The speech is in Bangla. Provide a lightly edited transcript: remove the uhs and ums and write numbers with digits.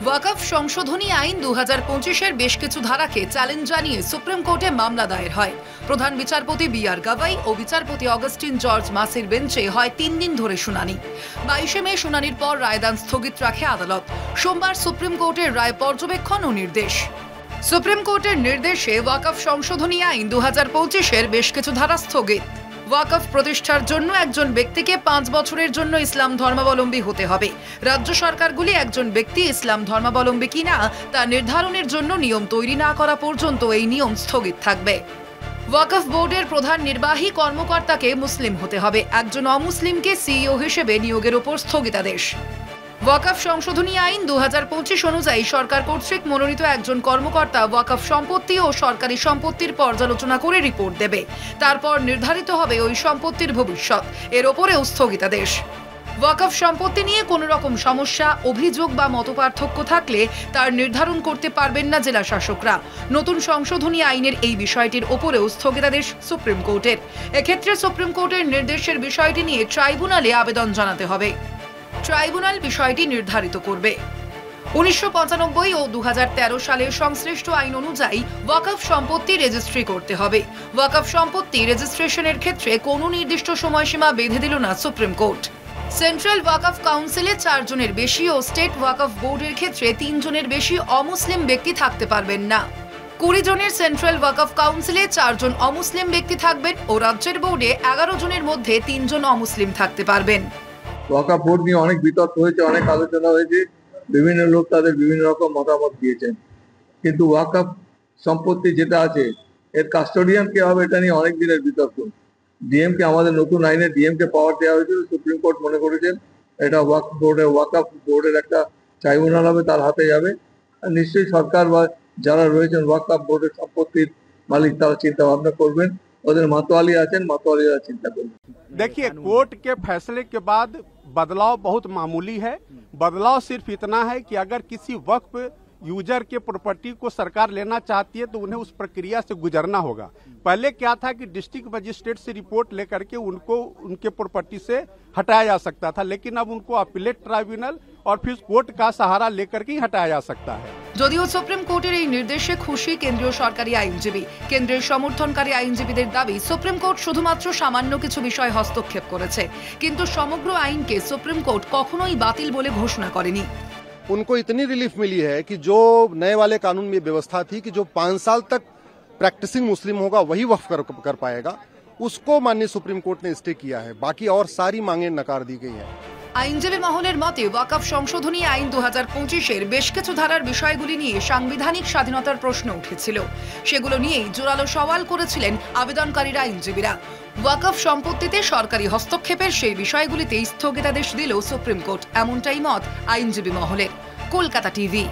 ওয়াকফ সংশোধনী আইন 2025-এর বেশ কিছু ধারাকে চ্যালেঞ্জ জানিয়ে সুপ্রিম কোর্টে মামলা দায়ের হয়। প্রধান বিচারপতি বি.আর. গাভাই ও বিচারপতি অগাস্টিন জর্জ মাসির বেঞ্চে হয় 3 দিন ধরে শুনানি। 22 মে শুনানির পর রায়দান স্থগিত রাখে আদালত। সোমবার সুপ্রিম কোর্টের রায় পর্যবেক্ষণ ও নির্দেশ। সুপ্রিম কোর্টের নির্দেশে ওয়াকফ সংশোধনী আইন 2025-এর বেশ কিছু ধারা স্থগিত। ওয়াকফ প্রতিষ্ঠার জন্য একজন ব্যক্তিকে 5 বছরের জন্য ইসলাম ধর্মাবলম্বী হতে হবে। রাজ্য সরকারগুলি একজন ব্যক্তি ইসলাম ধর্মাবলম্বী কিনা তা নির্ধারণের জন্য নিয়ম তৈরি না করা পর্যন্ত এই নিয়ম স্থগিত থাকবে। ওয়াকফ বোর্ডের প্রধান নির্বাহী কর্মকর্তাকে মুসলিম হতে হবে। একজন অমুসলিমকে সিইও হিসেবে নিয়োগের উপর স্থগিতাদেশ। ওয়াকফ সংশোধনী আইন 2025 অনুযায়ী সরকার কর্তৃক মনোনীত একজন কর্মকর্তা ওয়াকফ সম্পত্তি ও সরকারি সম্পত্তির পর্যালোচনা করে রিপোর্ট দেবে। তারপর নির্ধারিত হবে ওই সম্পত্তির ভবিষ্যৎ। এর ওপরেও স্থগিতাদেশ। ওয়াকফ সম্পত্তি নিয়ে কোনো রকম সমস্যা, অভিযোগ বা মতপার্থক্য থাকলে তার নির্ধারণ করতে পারবেন না জেলা শাসকরা। নতুন সংশোধনী আইনের এই বিষয়টির ওপরেও স্থগিতাদেশ সুপ্রিম কোর্টের। এক্ষেত্রে সুপ্রিম কোর্টের নির্দেশের বিষয়টি নিয়ে ট্রাইব্যুনালে আবেদন জানাতে হবে। ট্রাইব্যুনাল বিষয়টি নির্ধারিত করবে। 1995 ও 2013 সালের সংশ্লিষ্ট আইন অনুযায়ী ওয়াকফ সম্পত্তি রেজিস্ট্রি করতে হবে। ওয়াকফ সম্পত্তি রেজিস্ট্রেশনের ক্ষেত্রে কোনো নির্দিষ্ট সময়সীমা বেঁধে দিল না সুপ্রিম কোর্ট। সেন্ট্রাল ওয়াকফ কাউন্সিলে 4 জনের বেশি ও স্টেট ওয়াকফ বোর্ডের ক্ষেত্রে 3 জনের বেশি অমুসলিম ব্যক্তি থাকতে পারবেন না। 20 জনের সেন্ট্রাল ওয়াকফ কাউন্সিলে 4 জন অমুসলিম ব্যক্তি থাকবেন ও রাজ্যের বোর্ডে 11 জনের মধ্যে 3 জন অমুসলিম থাকতে পারবেন। ওয়াকফ বোর্ড নিয়ে অনেক বিতর্ক হয়েছে, অনেক আলোচনা হয়েছে, বিভিন্ন লোক তাদের বিভিন্ন রকম মতামত দিয়েছেন। কিন্তু ওয়াকফ সম্পত্তি যেটা আছে এর কাস্টোডিয়ান কে হবে এটা নিয়ে অনেক দিনের বিতর্ক। ডিএমকে আমাদের নতুন আইনে ডিএমকে পাওয়ার দেওয়া হয়েছিল। সুপ্রিম কোর্ট মনে করেছেন এটা ওয়াকফ বোর্ডের একটা ট্রাইব্যুনাল হবে, তার হাতে যাবে। আর নিশ্চয়ই সরকার বা যারা রয়েছেন ওয়াকফ বোর্ডের সম্পত্তির মালিক তারা চিন্তা ভাবনা করবেন। ওদের মাতোয়ালি আছেন, মাতোয়ালিরা চিন্তা করবেন। देखिए, कोर्ट के फैसले के बाद बदलाव बहुत मामूली है। बदलाव सिर्फ इतना है कि अगर किसी वक्फ यूजर के प्रॉपर्टी को सरकार लेना चाहती है तो उन्हें उस प्रक्रिया से गुजरना होगा। पहले क्या था कि डिस्ट्रिक्ट मजिस्ट्रेट से रिपोर्ट लेकर के उनको उनके प्रॉपर्टी से हटाया जा सकता था, लेकिन अब उनको अपीलेट ट्राइब्यूनल और फिर कोर्ट का सहारा लेकर के हटाया जा सकता है। যদিও সুপ্রিম কোর্টের এই নির্দেশে খুশি কেন্দ্রীয় সরকারি আইনজীবী। কেন্দ্রের সমর্থনকারী আইনজীবীদের দাবি সুপ্রিম কোর্ট শুধুমাত্র সামান্য কিছু বিষয় হস্তক্ষেপ করেছে, কিন্তু সমগ্র আইনকে সুপ্রিম কোর্ট কখনোই বাতিল বলে ঘোষণা করেনি। उनको इतनी रिलीफ मिली है कि जो नए वाले कानून में व्यवस्था थी कि जो 5 साल तक प्रैक्टिसिंग मुस्लिम होगा वही वक्फ कर पाएगा, उसको माननीय सुप्रीम कोर्ट ने स्टे किया है। बाकी और सारी मांगें नकार दी गई हैं। আইনজীবী মহলের মতে ওয়াকফ সংশোধনী আইন 2025-এর বেশ কিছু ধারার বিষয়গুলি নিয়ে সাংবিধানিক স্বাধীনতার প্রশ্ন উঠেছিল। সেগুলো নিয়েই জোরালো সওয়াল করেছিলেন আবেদনকারীরা আইনজীবীরা। ওয়াকফ সম্পত্তিতে সরকারি হস্তক্ষেপের সেই বিষয়গুলিতে স্থগিতাদেশ দিল সুপ্রিম কোর্ট, এমনটাই মত আইনজীবী মহলের। কলকাতা টিভি।